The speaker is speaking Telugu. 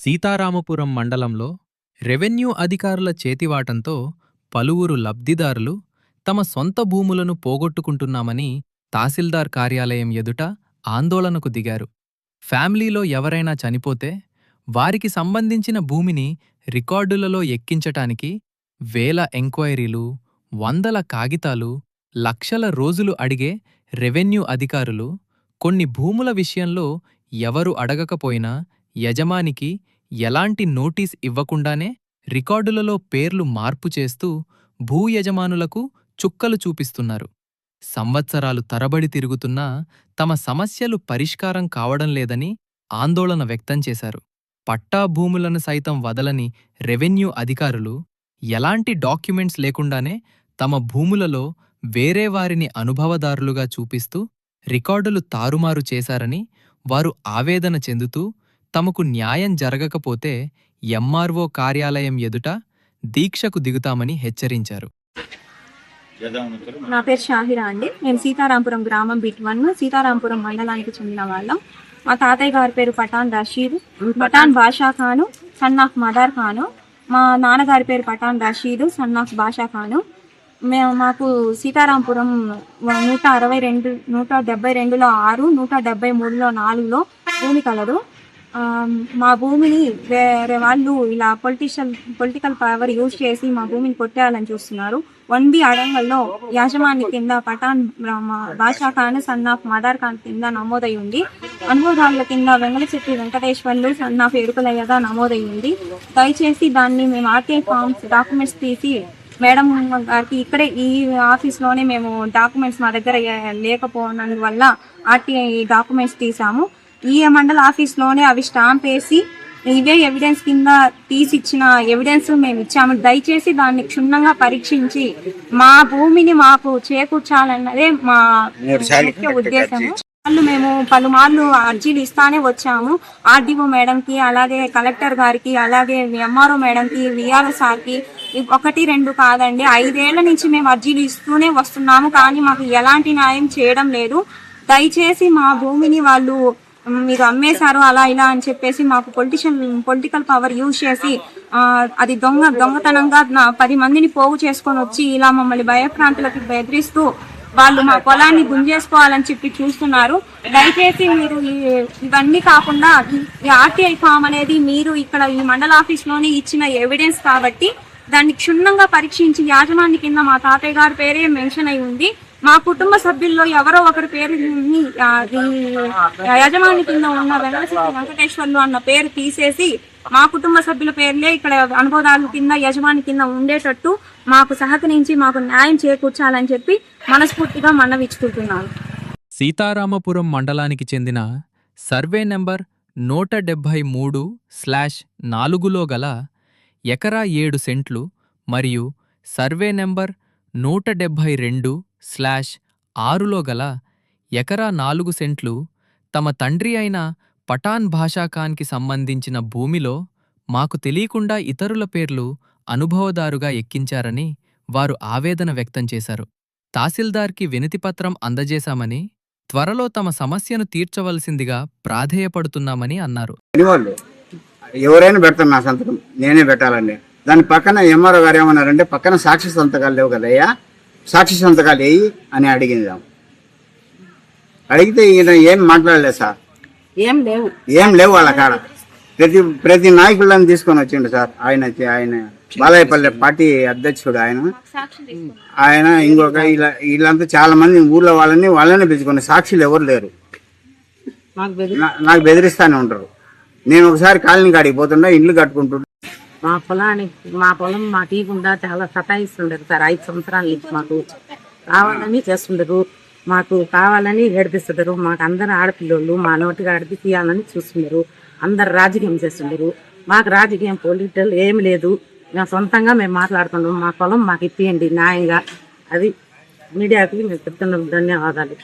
సీతారామపురం మండలంలో రెవెన్యూ అధికారుల చేతివాటంతో పలువురు లబ్ధిదారులు తమ సొంత భూములను పోగొట్టుకుంటున్నామని తహసీల్దార్ కార్యాలయం ఎదుట ఆందోళనకు దిగారు. ఫ్యామిలీలో ఎవరైనా చనిపోతే వారికి సంబంధించిన భూమిని రికార్డులలో ఎక్కించటానికి వేల ఎంక్వైరీలు, వందల కాగితాలు, లక్షల రోజులు అడిగే రెవెన్యూ అధికారులు కొన్ని భూముల విషయంలో ఎవరు అడగకపోయినా యజమానికి ఎలాంటి నోటీస్ ఇవ్వకుండానే రికార్డులలో పేర్లు మార్పు చేస్తూ భూ యజమానులకు చుక్కలు చూపిస్తున్నారు. సంవత్సరాలు తరబడి తిరుగుతున్నా తమ సమస్యలు పరిష్కారం కావడం లేదని ఆందోళన వ్యక్తం చేశారు. పట్టా భూములను సైతం వదలని రెవెన్యూ అధికారులు ఎలాంటి డాక్యుమెంట్స్ లేకుండానే తమ భూములలో వేరే వారిని అనుభవదారులుగా చూపిస్తూ రికార్డులు తారుమారు చేశారని వారు ఆవేదన చెందుతూ తమకు న్యాయం జరగకపోతే ఎంఆర్ఓ కార్యాలయం ఎదుట దీక్షకు దిగుతామని హెచ్చరించారు. నా పేరు షాహిరా అండి. మేము సీతారాంపురం గ్రామం బిట్1 సీతారాంపురం మండలానికి చెందిన వాళ్ళం. మా తాతయ్య గారి పేరు పఠాన్ రషీద్, పఠాన్ బాషా ఖాను, సన్ ఆఫ్ మదర్ ఖాను. మా నాన్నగారి పేరు పఠాన్ రషీద్, సన్ ఆఫ్ బాషా ఖాను. మాకు సీతారాంపురం 162, 172లో 6, 173లో 4లో భూమి కలదు. మా భూమిని వేరే వాళ్ళు ఇలా పొలిటికల్ పవర్ యూజ్ చేసి మా భూమిని కొట్టేయాలని చూస్తున్నారు. 1B అడంగల్లో యాజమాన్య కింద పఠాన్ బాషా ఖాన్, సన్ ఆఫ్ మదర్ ఖాన్ కింద నమోదై ఉంది. అనుభవదారుల కింద వెంగళశెట్టి వెంకటేశ్వర్లు, సన్ ఆఫ్ ఎరుకలయ్యగా నమోదై ఉంది. దయచేసి దాన్ని మేము ఆర్టీఐ ఫార్మ్స్ డాక్యుమెంట్స్ తీసి మేడం గారికి ఇక్కడే ఈ ఆఫీస్లోనే మేము డాక్యుమెంట్స్ మా దగ్గర లేకపోవడం ఆర్టీఐ డాక్యుమెంట్స్ తీసాము. ఈ మండల ఆఫీస్లోనే అవి స్టాంప్ వేసి ఇవే ఎవిడెన్స్ కింద తీసిచ్చిన ఎవిడెన్స్ మేము ఇచ్చాము. దయచేసి దాన్ని క్షుణ్ణంగా పరీక్షించి మా భూమిని మాకు చేకూర్చాలన్నదే మా ముఖ్య ఉద్దేశము. మేము పలుమార్లు అర్జీలు ఇస్తానే వచ్చాము. ఆర్డీఓ మేడంకి, అలాగే కలెక్టర్ గారికి, అలాగే ఎంఆర్ఓ మేడంకి, విఆర్ఓ సార్కి. 1, 2 కాదండి, 5 ఏళ్ల నుంచి మేము అర్జీలు ఇస్తూనే వస్తున్నాము. కానీ మాకు ఎలాంటి న్యాయం చేయడం లేదు. దయచేసి మా భూమిని వాళ్ళు మీరు అమ్మేశారు అలా ఇలా అని చెప్పేసి మాకు పొలిటికల్ పవర్ యూజ్ చేసి అది దొంగతనంగా 10 మందిని పోగు చేసుకొని వచ్చి ఇలా మమ్మల్ని భయప్రాంతులకు బెదిరిస్తూ వాళ్ళు మా పొలాన్ని గుంజేసుకోవాలని చెప్పి చూస్తున్నారు. దయచేసి మీరు ఇవన్నీ కాకుండా ఈ ఆర్టీఐ ఫామ్ అనేది మీరు ఇక్కడ ఈ మండల ఆఫీస్లోనే ఇచ్చిన ఎవిడెన్స్ కాబట్టి దాన్ని క్షుణ్ణంగా పరీక్షించి యాజమాన్య కింద మా తాతయ్య గారి పేరే మెన్షన్ అయి ఉంది. మా కుటుంబ సభ్యుల్లో ఎవరో ఒకరి పేరు యజమాని కింద ఉన్న వెంగళశెట్టి వెంకటేశ్వర్లు అన్న పేరు తీసేసి మా కుటుంబ సభ్యుల పేర్లే ఇక్కడ అనుభవదారుల కింద యజమాని కింద ఉండేటట్టు మాకు సహకరించి మాకు న్యాయం చేకూర్చాలని చెప్పి మనస్ఫూర్తిగా మనవిచ్చుకుంటున్నాను. సీతారామపురం మండలానికి చెందిన సర్వే నెంబర్ 173/4లో గల ఎకరా 7 సెంట్లు మరియు సర్వే నెంబర్ 172/6లో గల ఎకరా 4 సెంట్లు తమ తండ్రి అయిన పఠాన్ బాషా ఖాన్కి సంబంధించిన భూమిలో మాకు తెలియకుండా ఇతరుల పేర్లు అనుభవదారుగా ఎక్కించారని వారు ఆవేదన వ్యక్తం చేశారు. తహసీల్దార్కి వినతిపత్రం అందజేశామని, త్వరలో తమ సమస్యను తీర్చవలసిందిగా ప్రాధేయపడుతున్నామని అన్నారు. ఎవరైనా పెడతాను, నా సంతకం నేనే పెట్టాలండి. దాని పక్కన ఎంఆర్ఓ గారు ఏమన్నారంటే పక్కన సాక్షి సంతకాలు లేవు కదయ్యా, సాక్షి సంతకాలు వేయి అని అడిగిందాం. అడిగితే ఈయన ఏం మాట్లాడలేదు సార్, ఏం లేవు వాళ్ళ కాడ. ప్రతి నాయకులను తీసుకొని వచ్చిండు సార్. ఆయన బాలాయపల్లి పార్టీ అధ్యక్షుడు ఆయన ఇంకొక వీళ్ళంతా చాలా మంది ఊళ్ళో వాళ్ళని పిలుచుకుని సాక్షులు ఎవరు లేరు. నాకు బెదిరిస్తానే ఉంటారు. నేను ఒకసారి కాలనీ కాడికి పోతుండా, ఇల్లు కట్టుకుంటుంటా. మా పొలం మాకు ఇవ్వకుండా చాలా సతాయిస్తుండరు సార్. 5 సంవత్సరాల నుంచి మాకు కావాలని చేస్తుండరు, మాకు కావాలని ఏడిపిస్తుండరు. మాకు అందరు ఆడపిల్లలు మా నోటిగా తీయాలని చూస్తుండరు. అందరు రాజకీయం చేస్తుండరు. మాకు రాజకీయం పొలిటికల్ ఏమి లేదు. మేము సొంతంగా మేము మాట్లాడుతున్నాం. మా పొలం మాకు ఇప్పియండి న్యాయంగా. అది మీడియాకి మేము చెప్తున్నాం. ధన్యవాదాలు.